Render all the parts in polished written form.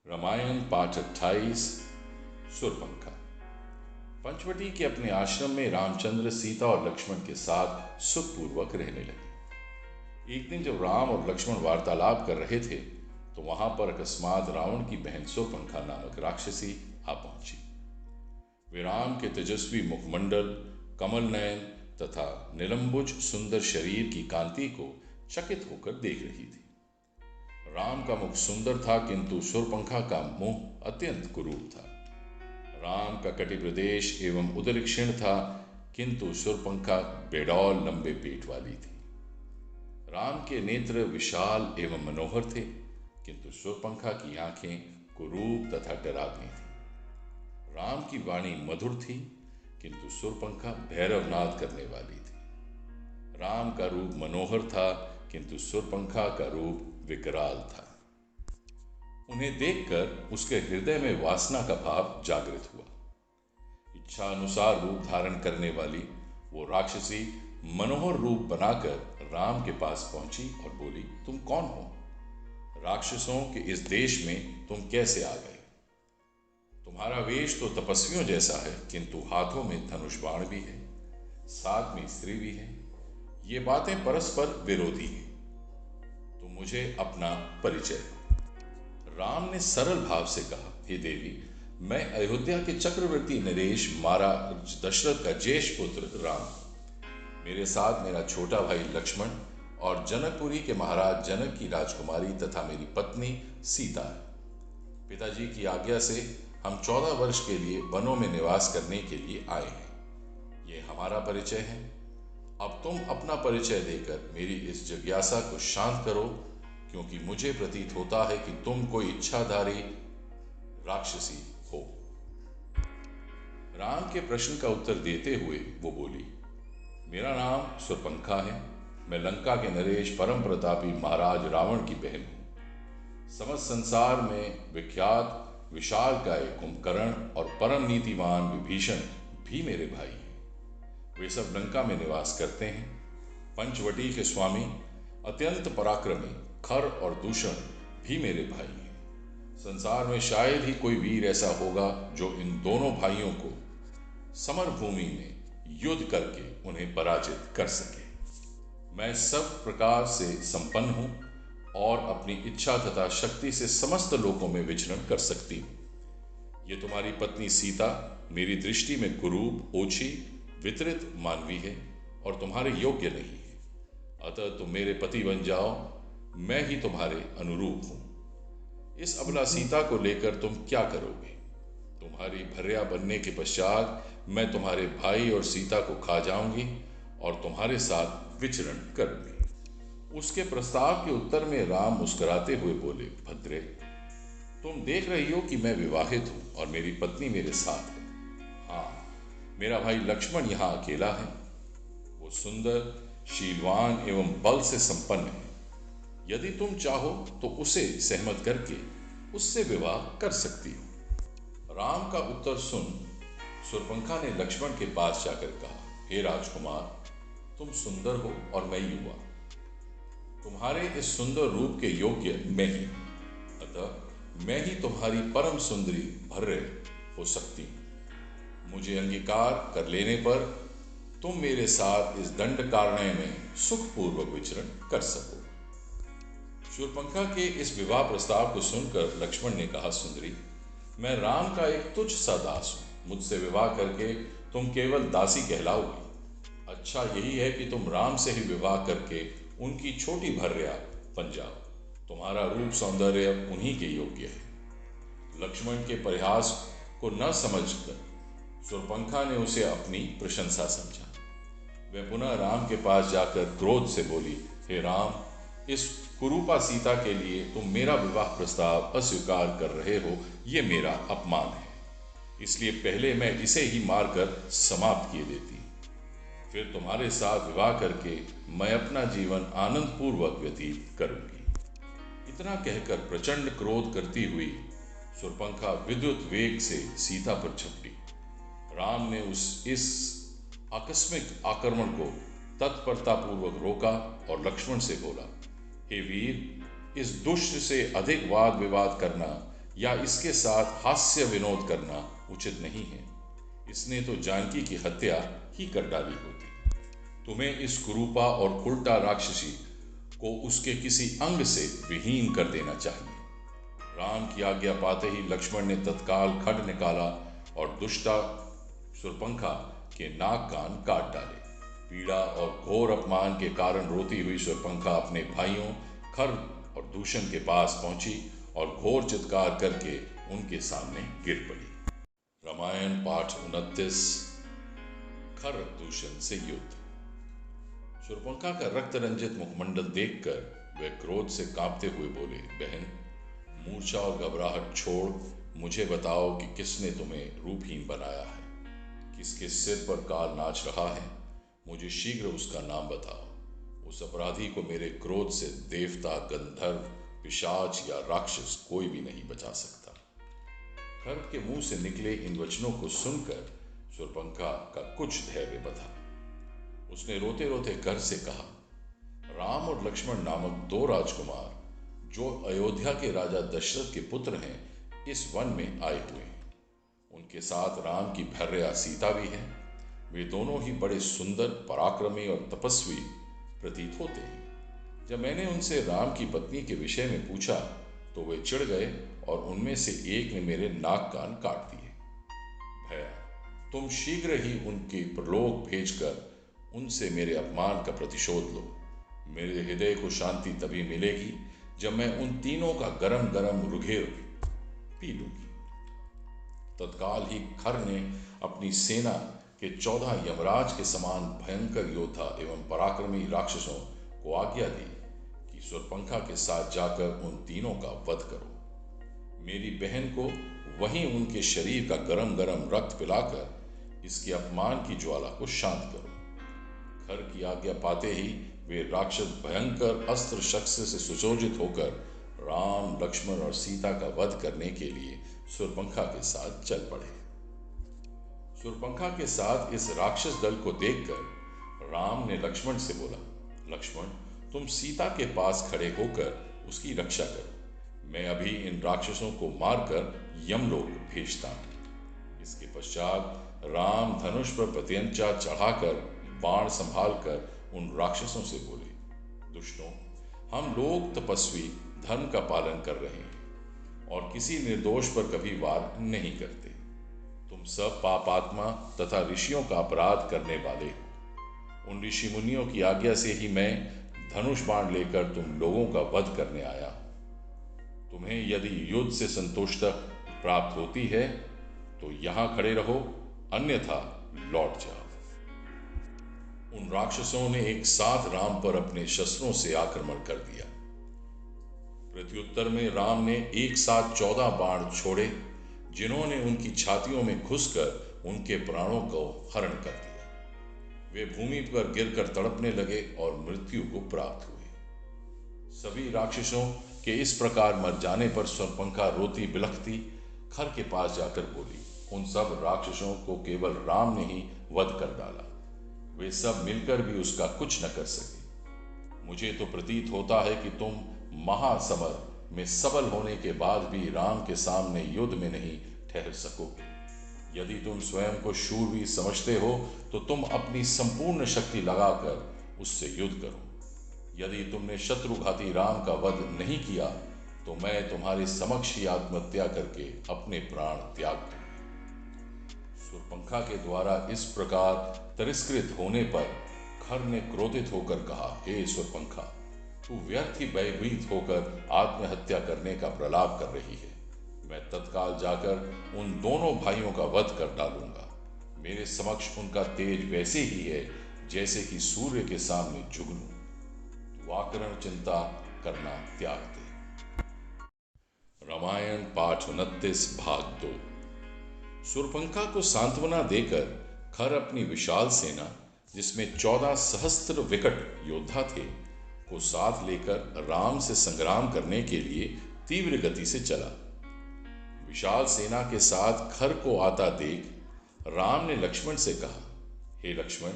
रामायण पाठ 28 शूर्पणखा। पंचवटी के अपने आश्रम में रामचंद्र सीता और लक्ष्मण के साथ सुखपूर्वक रहने लगे। एक दिन जब राम और लक्ष्मण वार्तालाप कर रहे थे तो वहां पर अकस्मात रावण की बहन शूर्पणखा नामक राक्षसी आ पहुंची। वे राम के तेजस्वी मुखमंडल, कमल नयन तथा निलंबुज सुंदर शरीर की कांति को चकित होकर देख रही थी। राम का मुख सुंदर था किंतु शूर्पणखा का मुंह अत्यंत कुरूप था। राम का कटि प्रदेश एवं उदर क्षीण था किंतु शूर्पणखा बेडौल लंबे पेट वाली थी। राम के नेत्र विशाल एवं मनोहर थे किंतु शूर्पणखा की आंखें कुरूप तथा डरावनी थी। राम की वाणी मधुर थी किंतु शूर्पणखा भैरवनाद करने वाली थी। राम का रूप मनोहर था किंतु शूर्पणखा का रूप विकराल था। उन्हें देखकर उसके हृदय में वासना का भाव जागृत हुआ। इच्छा अनुसार रूप धारण करने वाली वो राक्षसी मनोहर रूप बनाकर राम के पास पहुंची और बोली, तुम कौन हो? राक्षसों के इस देश में तुम कैसे आ गए? तुम्हारा वेश तो तपस्वियों जैसा है किंतु हाथों में धनुष बाण भी है, साथ में स्त्री भी है। ये बातें परस्पर विरोधी हैं। तुम मुझे अपना परिचय दो। राम ने सरल भाव से कहा, हे देवी, मैं अयोध्या के चक्रवर्ती नरेश महाराज दशरथ का ज्येष्ठ पुत्र राम। मेरे साथ मेरा छोटा भाई लक्ष्मण और जनकपुरी के महाराज जनक की राजकुमारी तथा मेरी पत्नी सीता है। पिताजी की आज्ञा से हम 14 वर्ष के लिए वनों में निवास करने के लिए आए हैं। ये हमारा परिचय है। अब तुम अपना परिचय देकर मेरी इस जिज्ञासा को शांत करो, क्योंकि मुझे प्रतीत होता है कि तुम कोई इच्छाधारी राक्षसी हो। राम के प्रश्न का उत्तर देते हुए वो बोली, मेरा नाम शूर्पणखा है। मैं लंका के नरेश परम प्रतापी महाराज रावण की बहन हूँ। समस्त संसार में विख्यात विशालकाय कुंभकर्ण और परम नीतिवान विभीषण भी मेरे भाई हैं। वे सब लंका में निवास करते हैं। पंचवटी के स्वामी अत्यंत पराक्रमी खर और दूषण भी मेरे भाई हैं। संसार में शायद ही कोई वीर ऐसा होगा जो इन दोनों भाइयों को समर भूमि में युद्ध करके उन्हें पराजित कर सके। मैं सब प्रकार से संपन्न हूं और अपनी इच्छा तथा शक्ति से समस्त लोकों में विचरण कर सकती हूं। ये तुम्हारी पत्नी सीता मेरी दृष्टि में कुरूप, ओछी, वितरित मानवी है और तुम्हारे योग्य नहीं है। अतः तुम मेरे पति बन जाओ, मैं ही तुम्हारे अनुरूप हूं। इस अबला सीता को लेकर तुम क्या करोगे? तुम्हारी भर्या बनने के पश्चात मैं तुम्हारे भाई और सीता को खा जाऊंगी और तुम्हारे साथ विचरण करूंगी। उसके प्रस्ताव के उत्तर में राम मुस्कुराते हुए बोले, भद्रे, तुम देख रही हो कि मैं विवाहित हूं और मेरी पत्नी मेरे साथ है। हाँ, मेरा भाई लक्ष्मण यहाँ अकेला है। वो सुंदर, शीलवान एवं बल से संपन्न है। यदि तुम चाहो तो उसे सहमत करके उससे विवाह कर सकती हो। राम का उत्तर सुन शूर्पणखा ने लक्ष्मण के पास जाकर कहा, हे राजकुमार, तुम सुंदर हो और मैं युवा। तुम्हारे इस सुंदर रूप के योग्य मैं ही, अतः मैं ही तुम्हारी परम सुंदरी भर्रे हो सकती हूँ। मुझे अंगीकार कर लेने पर तुम मेरे साथ इस दंड कारण्य में सुखपूर्वक विचरण कर सको। शूर्पणखा के इस विवाह प्रस्ताव को सुनकर लक्ष्मण ने कहा, सुंदरी, मैं राम का एक तुच्छ सा दास हूं। मुझसे विवाह करके तुम केवल दासी कहलाओगी। अच्छा यही है कि तुम राम से ही विवाह करके उनकी छोटी भर्या बन जाओ। तुम्हारा रूप सौंदर्य उन्हीं के योग्य है। लक्ष्मण के परिहास को न समझकर शूर्पणखा ने उसे अपनी प्रशंसा समझा। वह पुनः राम के पास जाकर क्रोध से बोली, हे राम, इस कुरूपा सीता के लिए तुम मेरा विवाह प्रस्ताव अस्वीकार कर रहे हो, ये मेरा अपमान है। इसलिए पहले मैं इसे ही मारकर समाप्त किए देती, फिर तुम्हारे साथ विवाह करके मैं अपना जीवन आनंद पूर्वक व्यतीत करूंगी। इतना कहकर प्रचंड क्रोध करती हुई शूर्पणखा विद्युत वेग से सीता पर झपटी। राम ने इस आकस्मिक आक्रमण को तत्परतापूर्वक रोका और लक्ष्मण से बोला, हे वीर, इस दुष्ट से अधिक वाद विवाद करना या इसके साथ हास्य विनोद करना उचित नहीं है। इसने तो जानकी की हत्या ही कर डाली होती। तुम्हें इस कुरूपा और उल्टा राक्षसी को उसके किसी अंग से विहीन कर देना चाहिए। राम की आज्ञा पाते ही लक्ष्मण ने तत्काल खड्ग निकाला और दुष्टा शूर्पणखा के नाक कान काट डाले। पीड़ा और घोर अपमान के कारण रोती हुई शूर्पणखा अपने भाइयों खर और दूषण के पास पहुंची और घोर चित्कार करके उनके सामने गिर पड़ी। रामायण पाठ 29। खर दूषण से युद्ध। शूर्पणखा का रक्त रंजित मुखमंडल देखकर वे क्रोध से कांपते हुए बोले, बहन, मूर्छा और घबराहट छोड़ मुझे बताओ कि किसने तुम्हें रूपहीन बनाया है, किसके सिर पर काल नाच रहा है। मुझे शीघ्र उसका नाम बताओ। उस अपराधी को मेरे क्रोध से देवता, गंधर्व, पिशाच या राक्षस कोई भी नहीं बचा सकता। खर के मुंह से निकले इन वचनों को सुनकर शूर्पणखा का कुछ धैर्य बधा। उसने रोते रोते घर से कहा, राम और लक्ष्मण नामक 2 राजकुमार जो अयोध्या के राजा दशरथ के पुत्र हैं, इस वन में आए हुए हैं। उनके साथ राम की भर्या सीता भी है। वे दोनों ही बड़े सुंदर, पराक्रमी और तपस्वी प्रतीत होते हैं। जब मैंने उनसे राम की पत्नी के विषय में पूछा तो वे चिढ़ गए और उनमें से एक ने मेरे नाक कान काट दिए। भैया, तुम शीघ्र ही उनके प्रलोक भेजकर उनसे मेरे अपमान का प्रतिशोध लो। मेरे हृदय को शांति तभी मिलेगी जब मैं उन तीनों का गरम गरम रुधिर पी लूंगी। तत्काल ही खर ने अपनी सेना के 14 यमराज के समान भयंकर योद्धा एवं पराक्रमी राक्षसों को आज्ञा दी कि शूर्पणखा के साथ जाकर उन तीनों का वध करो। मेरी बहन को वहीं उनके शरीर का गरम गरम रक्त पिलाकर इसके अपमान की ज्वाला को शांत करो। खर की आज्ञा पाते ही वे राक्षस भयंकर अस्त्र शस्त्र से सुसज्जित होकर राम, लक्ष्मण और सीता का वध करने के लिए शूर्पणखा के साथ चल पड़े। शूर्पणखा के साथ इस राक्षस दल को देखकर राम ने लक्ष्मण से बोला, लक्ष्मण, तुम सीता के पास खड़े होकर उसकी रक्षा करो। मैं अभी इन राक्षसों को मारकर यमलोक भेजता हूं। इसके पश्चात राम धनुष पर प्रत्यंचा चढ़ाकर बाण संभालकर उन राक्षसों से बोले, दुष्टों, हम लोग तपस्वी धर्म का पालन कर रहे हैं और किसी निर्दोष पर कभी वार नहीं करते। तुम सब पापात्मा तथा ऋषियों का अपराध करने वाले हो। उन ऋषि मुनियों की आज्ञा से ही मैं धनुष बाण लेकर तुम लोगों का वध करने आया। तुम्हें यदि युद्ध से संतुष्टि प्राप्त होती है तो यहां खड़े रहो, अन्यथा लौट जाओ। उन राक्षसों ने एक साथ राम पर अपने शस्त्रों से आक्रमण कर दिया। प्रत्युत्तर में राम ने एक साथ 14 बाण छोड़े, जिन्होंने उनकी छातियों में घुसकर उनके प्राणों को हरण कर दिया। वे भूमि पर गिरकर तड़पने लगे और मृत्यु को प्राप्त हुए। सभी राक्षसों के इस प्रकार मर जाने पर शूर्पणखा रोती बिलखती खर के पास जाकर बोली, उन सब राक्षसों को केवल राम ने ही वध कर डाला। वे सब मिलकर भी उसका कुछ न कर सके। मुझे तो प्रतीत होता है कि तुम महासमर में सबल होने के बाद भी राम के सामने युद्ध में नहीं ठहर सकोगे। यदि तुम स्वयं को शूरवीर समझते हो तो तुम अपनी संपूर्ण शक्ति लगाकर उससे युद्ध करो। यदि तुमने शत्रुघाती राम का वध नहीं किया तो मैं तुम्हारे समक्ष ही आत्महत्या करके अपने प्राण त्याग दूंगा। शूर्पणखा के द्वारा इस प्रकार तिरस्कृत होने पर खर ने क्रोधित होकर कहा, हे शूर्पणखा, तू व्यर्थ ही भयभीत होकर आत्महत्या करने का प्रलाप कर रही है। मैं तत्काल जाकर उन दोनों भाइयों का वध कर डालूंगा। मेरे समक्ष उनका तेज वैसे ही है जैसे कि सूर्य के सामने जुगनू। तू आकरण चिंता करना त्याग दे। रामायण पाठ 29 भाग 2। शूर्पणखा को सांत्वना देकर खर अपनी विशाल सेना, जिसमें 14 सहस्त्र विकट योद्धा थे, को साथ लेकर राम से संग्राम करने के लिए तीव्र गति से चला। विशाल सेना के साथ खर को आता देख राम ने लक्ष्मण से कहा, हे लक्ष्मण,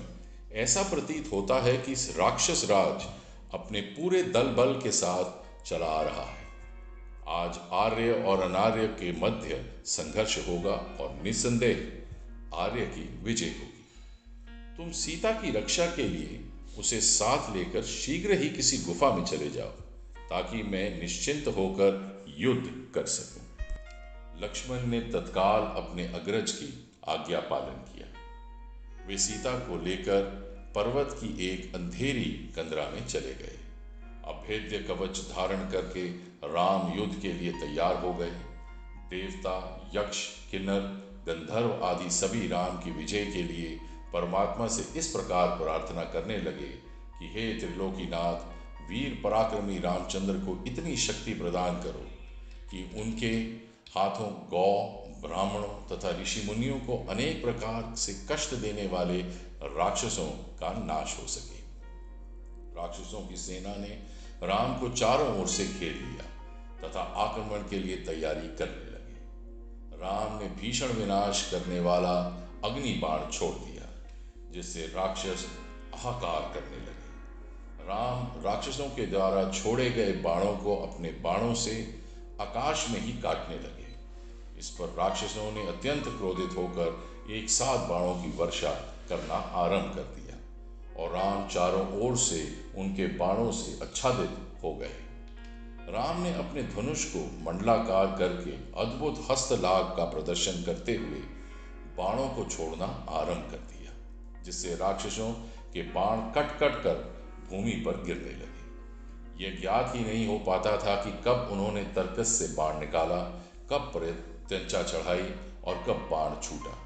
ऐसा प्रतीत होता है कि इस राक्षस राज अपने पूरे दल बल के साथ चला आ रहा है। आज आर्य और अनार्य के मध्य संघर्ष होगा और निस्संदेह आर्य की विजय होगी। तुम सीता की रक्षा के लिए उसे साथ लेकर शीघ्र ही किसी गुफा में चले जाओ, ताकि मैं निश्चिंत होकर युद्ध कर सकूं। लक्ष्मण ने तत्काल अपने अग्रज की आज्ञा पालन किया। वे सीता को लेकर पर्वत की एक अंधेरी कंदरा में चले गए। अभेद्य कवच धारण करके राम युद्ध के लिए तैयार हो गए। देवता, यक्ष, किन्नर, गंधर्व आदि सभी राम की विजय के लिए परमात्मा से इस प्रकार प्रार्थना करने लगे कि हे त्रिलोकीनाथ, वीर पराक्रमी रामचंद्र को इतनी शक्ति प्रदान करो कि उनके हाथों गौ, ब्राह्मणों तथा ऋषि मुनियों को अनेक प्रकार से कष्ट देने वाले राक्षसों का नाश हो सके। राक्षसों की सेना ने राम को चारों ओर से घेर लिया तथा आक्रमण के लिए तैयारी करने लगे। राम ने भीषण विनाश करने वाला अग्नि बाण छोड़ दिया, जिससे राक्षस हाहाकार करने लगे। राम राक्षसों के द्वारा छोड़े गए बाणों को अपने बाणों से आकाश में ही काटने लगे। इस पर राक्षसों ने अत्यंत क्रोधित होकर एक साथ बाणों की वर्षा करना आरंभ कर दिया और राम चारों ओर से उनके बाणों से आच्छादित हो गए। राम ने अपने धनुष को मंडलाकार करके अद्भुत हस्तलाघ का प्रदर्शन करते हुए बाणों को छोड़ना आरंभ कर दिया, जिससे राक्षसों के बाण कट कट कर भूमि पर गिरने लगे। यह ज्ञात ही नहीं हो पाता था कि कब उन्होंने तरकस से बाण निकाला, कब प्रत्यंचा चढ़ाई और कब बाण छूटा।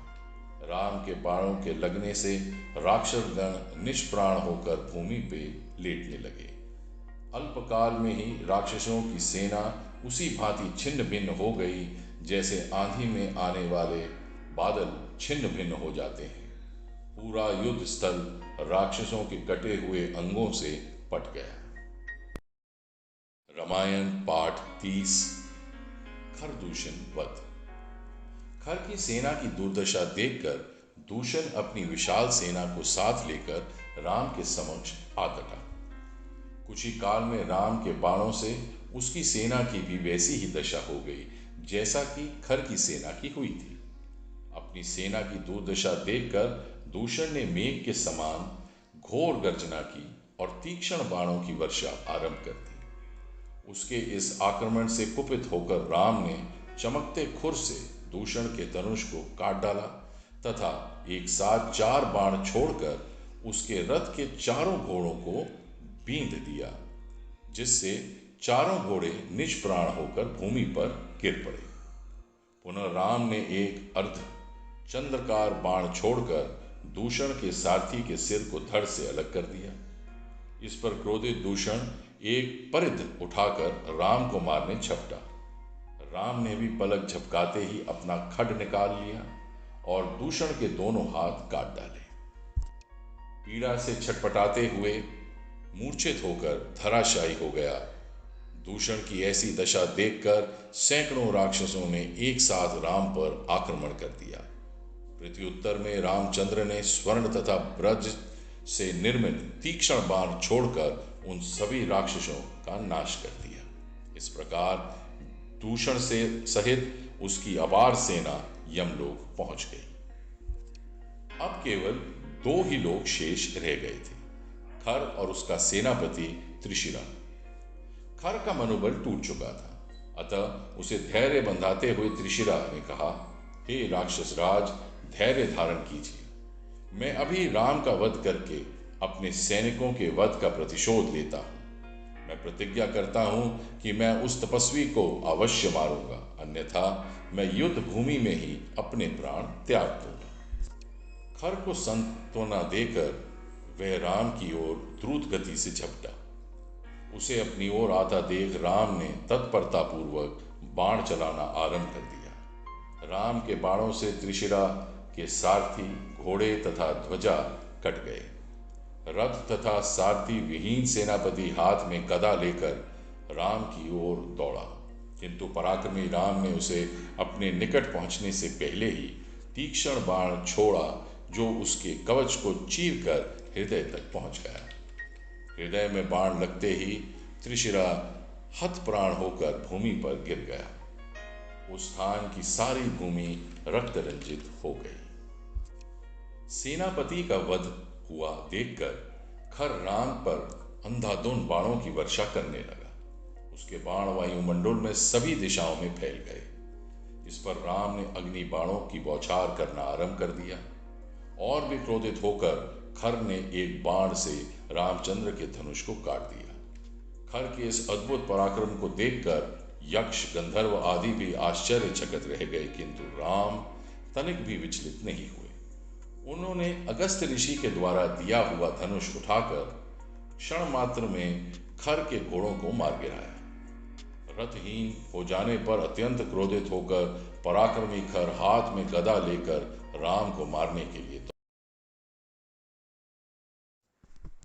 राम के बाणों के लगने से राक्षसगण निष्प्राण होकर भूमि पे लेटने लगे। अल्पकाल में ही राक्षसों की सेना उसी भांति छिन्न भिन्न हो गई जैसे आंधी में आने वाले बादल छिन्न भिन्न हो जाते हैं। पूरा युद्ध स्थल राक्षसों के कटे हुए अंगों से पट गया। रामायण पाठ 30 खरदूषण वध। खर की सेना की दुर्दशा देखकर दूषण अपनी विशाल सेना को साथ लेकर राम के समक्ष आ डटा। कुछ ही काल में राम के बाणों से उसकी सेना की भी वैसी ही दशा हो गई जैसा कि खर की सेना की हुई थी। अपनी सेना की दुर्दशा देखकर दूषण ने मेघ के समान घोर गर्जना की और तीक्ष्ण बाणों की वर्षा आरंभ कर दी। उसके इस आक्रमण से कुपित होकर राम ने चमकते खुर से दूषण के धनुष को काट डाला तथा एक साथ 4 बाण छोड़कर उसके रथ के चारों घोड़ों को बींध दिया, जिससे चारों घोड़े निष्प्राण होकर भूमि पर गिर पड़े। पुनः राम ने एक अर्ध चंद्रकार बाण छोड़कर दूषण के सारथी के सिर को धड़ से अलग कर दिया। इस पर क्रोधित दूषण एक परिध उठाकर राम को मारने झपटा। राम ने भी पलक झपकाते ही अपना खड्ग निकाल लिया और दूषण के दोनों हाथ काट डाले। पीड़ा से छटपटाते हुए मूर्छित होकर धराशायी हो गया। दूषण की ऐसी दशा देखकर सैकड़ों राक्षसों ने एक साथ राम पर आक्रमण कर दिया। प्रत्युत्तर में रामचंद्र ने स्वर्ण तथा ब्रज से निर्मित तीक्ष्ण बाण छोड़कर उन सभी राक्षसों का नाश कर दिया। इस प्रकार दूषण से सहित उसकी अपार सेना यमलोक पहुंच गई। अब केवल 2 ही लोग शेष रह गए थे, खर और उसका सेनापति त्रिशिरा। खर का मनोबल टूट चुका था, अतः उसे धैर्य बंधाते हुए त्रिशिरा ने कहा, हे राक्षस राज, धैर्य धारण कीजिए। मैं अभी राम का वध करके अपने सैनिकों के वध का प्रतिशोध लेता हूं। मैं प्रतिज्ञा करता हूं कि मैं उस तपस्वी को अवश्य मारूंगा, अन्यथा मैं युद्ध भूमि में ही अपने प्राण त्याग दूंगा। खर को सांत्वना देकर वह राम की ओर द्रुत गति से झपटा। उसे अपनी ओर आता देख राम ने तत्परता पूर्वक बाण चलाना आरंभ कर दिया। राम के बाणों से त्रिशिरा के सारथी, घोड़े तथा ध्वजा कट गए। रथ तथा सारथी विहीन सेनापति हाथ में गदा लेकर राम की ओर दौड़ा, किंतु पराक्रमी राम ने उसे अपने निकट पहुंचने से पहले ही तीक्ष्ण बाण छोड़ा, जो उसके कवच को चीरकर हृदय तक पहुंच गया। हृदय में बाण लगते ही त्रिशिरा हतप्राण होकर भूमि पर गिर गया। उस स्थान की सारी भूमि रक्त रंजित हो गई। सेनापति का वध हुआ देखकर खर राम पर अंधाधुंध बाणों की वर्षा करने लगा। उसके बाण वायुमंडल में सभी दिशाओं में फैल गए। इस पर राम ने अग्नि बाणों की बौछार करना आरंभ कर दिया। और भी क्रोधित होकर खर ने एक बाण से रामचंद्र के धनुष को काट दिया। खर के इस अद्भुत पराक्रम को देखकर यक्ष, गंधर्व आदि भी आश्चर्यचकित रह गए, किंतु राम तनिक भी विचलित नहीं हुए। उन्होंने अगस्त ऋषि के द्वारा दिया हुआ धनुष उठाकर क्षण मात्र में खर के घोड़ों को मार गिराया। रथहीन हो जाने पर अत्यंत क्रोधित होकर पराक्रमी खर हाथ में गदा लेकर राम को मारने के लिए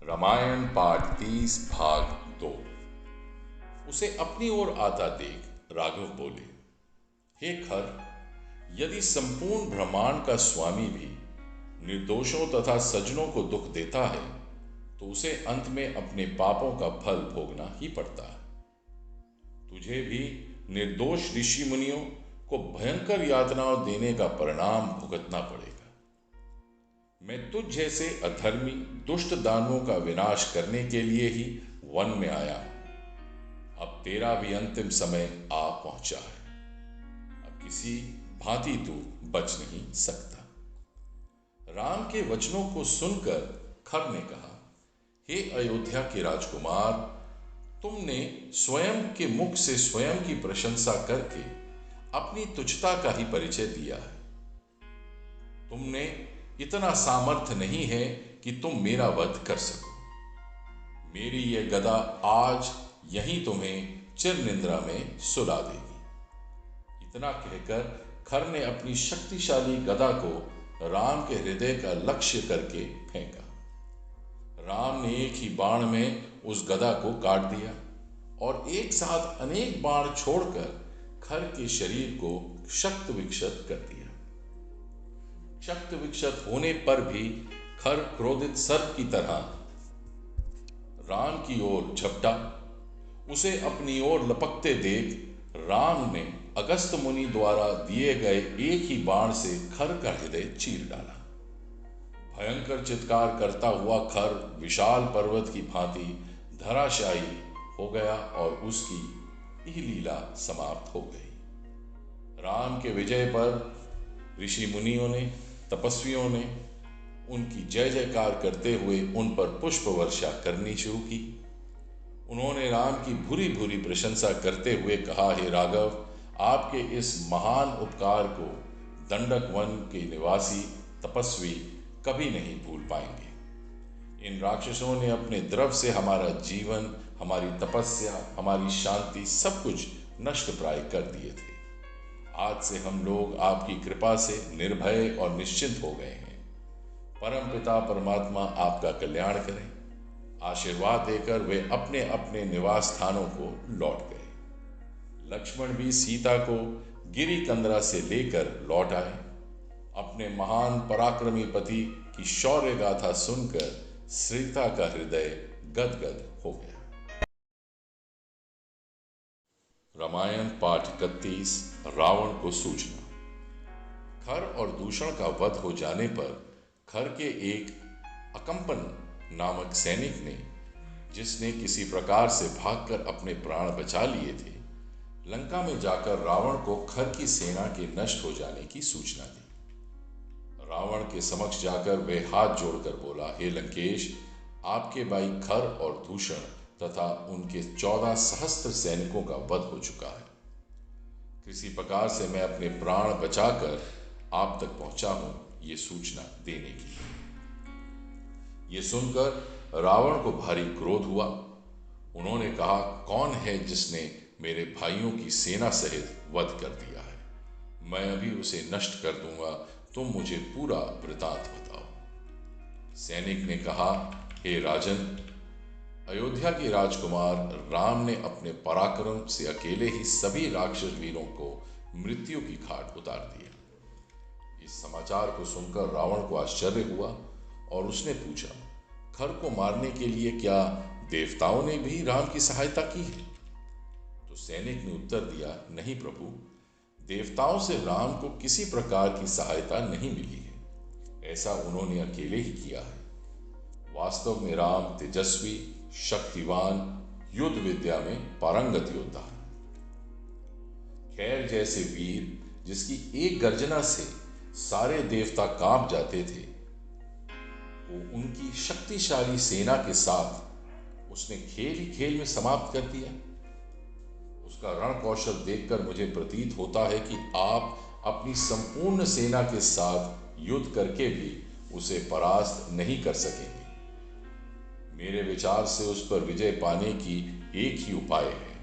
रामायण पाठ 30 भाग 2। उसे अपनी ओर आता देख राघव बोले, हे खर, यदि संपूर्ण ब्रह्मांड का स्वामी भी निर्दोषों तथा सज्जनों को दुख देता है तो उसे अंत में अपने पापों का फल भोगना ही पड़ता है। तुझे भी निर्दोष ऋषि मुनियों को भयंकर यातनाओं देने का परिणाम भुगतना पड़ेगा। मैं तुझ जैसे अधर्मी दुष्ट दानवों का विनाश करने के लिए ही वन में आया हूं। अब तेरा भी अंतिम समय आ पहुंचा है। अब किसी भांति तू बच नहीं सकता। राम के वचनों को सुनकर खर ने कहा, हे अयोध्या के राजकुमार, तुमने स्वयं के मुख से स्वयं की प्रशंसा करके अपनी तुच्छता का ही परिचय दिया है। तुमने इतना सामर्थ्य नहीं है कि तुम मेरा वध कर सको। मेरी यह गदा आज यहीं तुम्हें चिर निद्रा में सुला देगी। इतना कहकर खर ने अपनी शक्तिशाली गदा को राम के हृदय का लक्ष्य करके फेंका। राम ने एक ही बाण में उस गदा को काट दिया और एक साथ अनेक बाण छोड़कर खर के शरीर को क्षत विक्षत कर दिया। क्षत विक्षत होने पर भी खर क्रोधित सर्प की तरह राम की ओर झपटा। उसे अपनी ओर लपकते देख राम ने अगस्त मुनि द्वारा दिए गए एक ही बाण से खर का हृदय चीर डाला। भयंकर चित्कार करता हुआ खर विशाल पर्वत की भांति धराशायी हो गया और उसकी यह लीला समाप्त हो गई। राम के विजय पर ऋषि मुनियों ने, तपस्वियों ने उनकी जय जयकार करते हुए उन पर पुष्प वर्षा करनी शुरू की। उन्होंने राम की भूरी भूरी प्रशंसा करते हुए कहा, हे राघव, आपके इस महान उपकार को दंडक वन के निवासी तपस्वी कभी नहीं भूल पाएंगे। इन राक्षसों ने अपने द्रव से हमारा जीवन, हमारी तपस्या, हमारी शांति सब कुछ नष्ट प्राय कर दिए थे। आज से हम लोग आपकी कृपा से निर्भय और निश्चिंत हो गए हैं। परम पिता परमात्मा आपका कल्याण करें। आशीर्वाद देकर वे अपने अपने निवास स्थानों को लौट गए। लक्ष्मण भी सीता को गिरी कंदरा से लेकर लौट आए। अपने महान पराक्रमी पति की शौर्य गाथा सुनकर सीता का हृदय गदगद हो गया। रामायण पाठ 31 रावण को सूचना। खर और दूषण का वध हो जाने पर खर के एक अकंपन नामक सैनिक ने, जिसने किसी प्रकार से भागकर अपने प्राण बचा लिए थे, लंका में जाकर रावण को खर की सेना के नष्ट हो जाने की सूचना दी। रावण के समक्ष जाकर वे हाथ जोड़कर बोला, हे लंकेश, आपके भाई खर और दूषण तथा उनके 14 सहस्त्र सैनिकों का वध हो चुका है। किसी प्रकार से मैं अपने प्राण बचाकर आप तक पहुंचा हूं ये सूचना देने के लिए। ये सुनकर रावण को भारी क्रोध हुआ। उन्होंने कहा, कौन है जिसने मेरे भाइयों की सेना सहित वध कर दिया है? मैं अभी उसे नष्ट कर दूंगा, तुम मुझे पूरा वृतांत बताओ। सैनिक ने कहा, हे राजन, अयोध्या के राजकुमार राम ने अपने पराक्रम से अकेले ही सभी राक्षस वीरों को मृत्यु की घाट उतार दिया। इस समाचार को सुनकर रावण को आश्चर्य हुआ और उसने पूछा, खर को मारने के लिए क्या देवताओं ने भी राम की सहायता की है? तो सैनिक ने उत्तर दिया, नहीं प्रभु, देवताओं से राम को किसी प्रकार की सहायता नहीं मिली है। ऐसा उन्होंने अकेले ही किया है। वास्तव में राम तेजस्वी, शक्तिवान, युद्ध विद्या में पारंगत योद्धा है। खैर जैसे वीर जिसकी एक गर्जना से सारे देवता कांप जाते थे, वो उनकी शक्तिशाली सेना के साथ उसने खेल ही खेल में समाप्त कर दिया। उसका रण कौशल देखकर मुझे प्रतीत होता है कि आप अपनी संपूर्ण सेना के साथ युद्ध करके भी उसे परास्त नहीं कर सकेंगे। मेरे विचार से उस पर विजय पाने की एक ही उपाय है।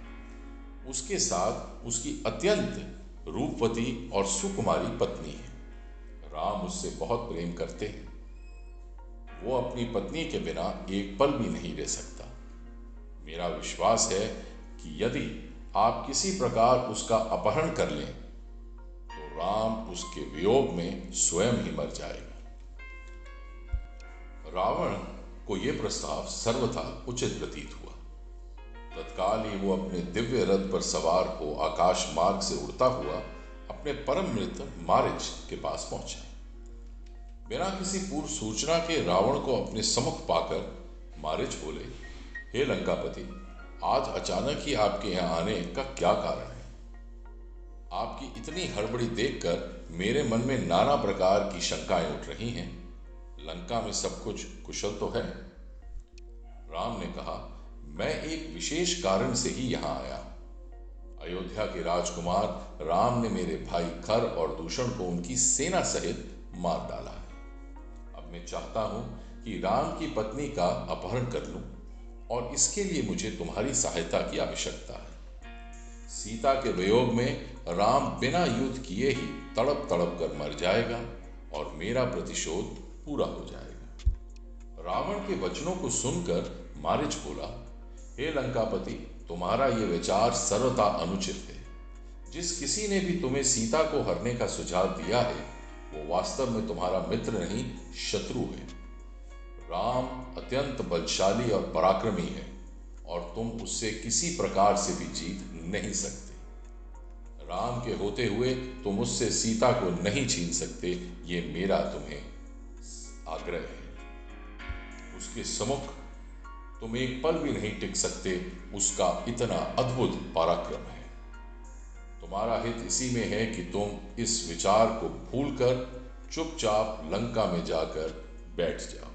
उसके साथ उसकी अत्यंत रूपवती और सुकुमारी पत्नी है। राम उससे बहुत प्रेम करते हैं। वो अपनी पत्नी के बिना एक पल भी नहीं रह सकता। मेरा विश्वास है कि यदि आप किसी प्रकार उसका अपहरण कर लें तो राम उसके वियोग में स्वयं ही मर जाएगा। रावण को यह प्रस्ताव सर्वथा उचित प्रतीत हुआ। तत्काल ही वो अपने दिव्य रथ पर सवार हो आकाश मार्ग से उड़ता हुआ अपने परम मित्र मारीच के पास पहुंचा। बिना किसी पूर्व सूचना के रावण को अपने सम्मुख पाकर मारीच बोले, हे लंकापति, आज अचानक ही आपके यहाँ आने का क्या कारण है? आपकी इतनी हड़बड़ी देखकर मेरे मन में नाना प्रकार की शंकाएं उठ रही हैं। लंका में सब कुछ कुशल तो है? राम ने कहा, मैं एक विशेष कारण से ही यहाँ आया हूं। अयोध्या के राजकुमार राम ने मेरे भाई खर और दूषण को उनकी सेना सहित मार डाला है। अब मैं चाहता हूं कि राम की पत्नी का अपहरण कर लूं और इसके लिए मुझे तुम्हारी सहायता की आवश्यकता है। सीता के वियोग में राम बिना युद्ध किए ही तड़प तड़प कर मर जाएगा और मेरा प्रतिशोध पूरा हो जाएगा। रावण के वचनों को सुनकर मारीच बोला, हे लंकापति, तुम्हारा ये विचार सर्वथा अनुचित है। जिस किसी ने भी तुम्हें सीता को हरने का सुझाव दिया है वो वास्तव में तुम्हारा मित्र नहीं, शत्रु है। राम अत्यंत बलशाली और पराक्रमी है और तुम उससे किसी प्रकार से भी जीत नहीं सकते। राम के होते हुए तुम उससे सीता को नहीं छीन सकते, ये मेरा तुम्हें आग्रह है। उसके सम्मुख तुम एक पल भी नहीं टिक सकते, उसका इतना अद्भुत पराक्रम है। तुम्हारा हित इसी में है कि तुम इस विचार को भूलकर चुपचाप लंका में जाकर बैठ जाओ।